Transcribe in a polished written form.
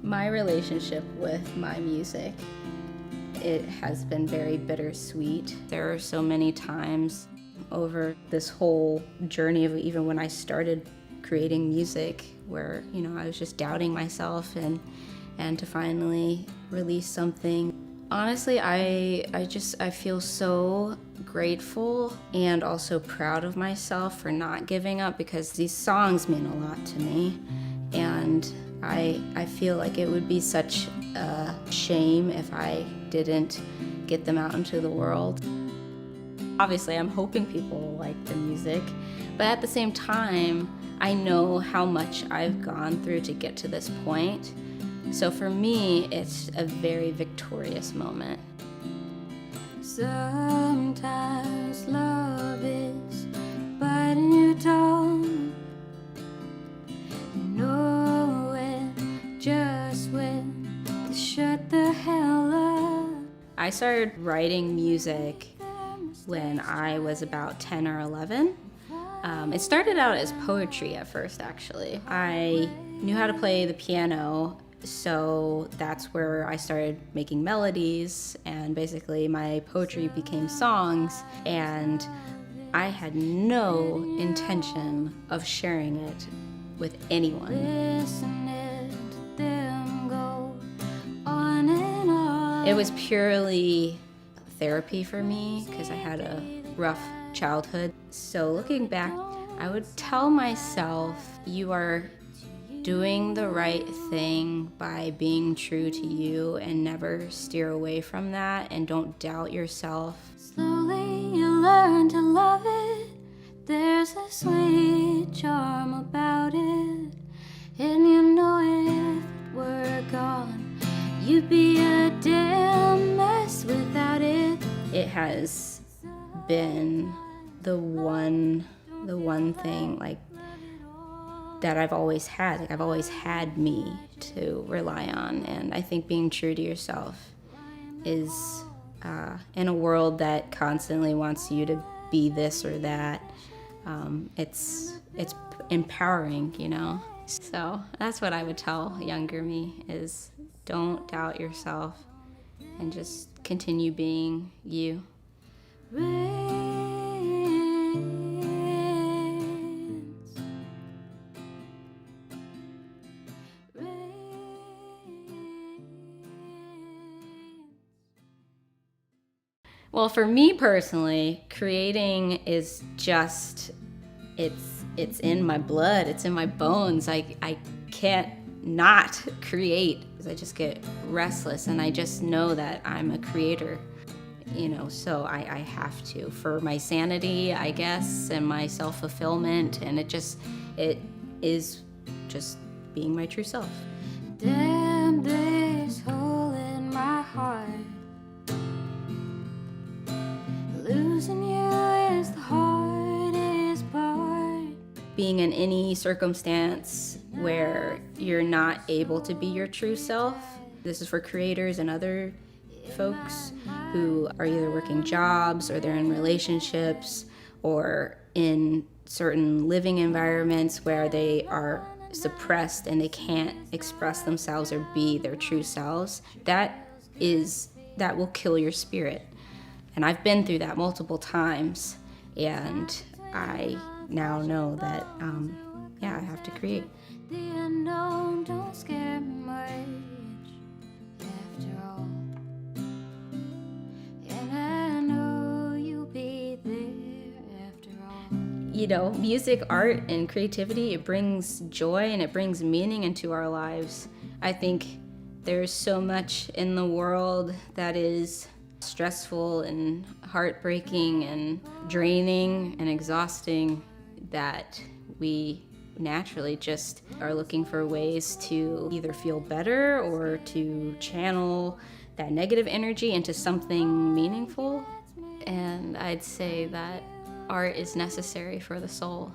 My relationship with my music, it has been very bittersweet. There are so many times over this whole journey of even when I started creating music where, I was just doubting myself and to finally release something. Honestly, I feel so grateful and also proud of myself for not giving up, because these songs mean a lot to me. And I feel like it would be such a shame if I didn't get them out into the world. Obviously, I'm hoping people will like the music, but at the same time, I know how much I've gone through to get to this point. So for me, it's a very victorious moment. Sometimes love is biting your tongue. Know when, just when to shut the hell up. I started writing music when I was about 10 or 11. It started out as poetry at first, actually. I knew how to play the piano, so that's where I started making melodies, and basically my poetry became songs, and I had no intention of sharing it with anyone. It was purely therapy for me because I had a rough childhood. So looking back, I would tell myself, you are doing the right thing by being true to you and never steer away from that, and don't doubt yourself. Slowly you learn to love it. There's a sweet charm about it, and you know if it were gone, you'd be a damn mess without it. It has been the one thing that I've always had. I've always had me to rely on, and I think being true to yourself is in a world that constantly wants you to be this or that. It's empowering, So that's what I would tell younger me, is don't doubt yourself and just continue being you. Well, for me personally, creating is just, it's in my blood, it's in my bones. I can't not create. I just get restless, and I just know that I'm a creator, so I have to, for my sanity, I guess, and my self-fulfillment, and it is just being my true self. Damn, this hole in my heart. Losing you is the hardest part. Being in any circumstance where you're not able to be your true self. This is for creators and other folks who are either working jobs, or they're in relationships, or in certain living environments where they are suppressed and they can't express themselves or be their true selves. That will kill your spirit. And I've been through that multiple times, and I now know that, I have to create. The unknown don't scare me much, after all. And I know you'll be there after all. Music, art, and creativity, it brings joy and it brings meaning into our lives. I think there's so much in the world that is stressful and heartbreaking and draining and exhausting, that we naturally just are looking for ways to either feel better or to channel that negative energy into something meaningful. And I'd say that art is necessary for the soul.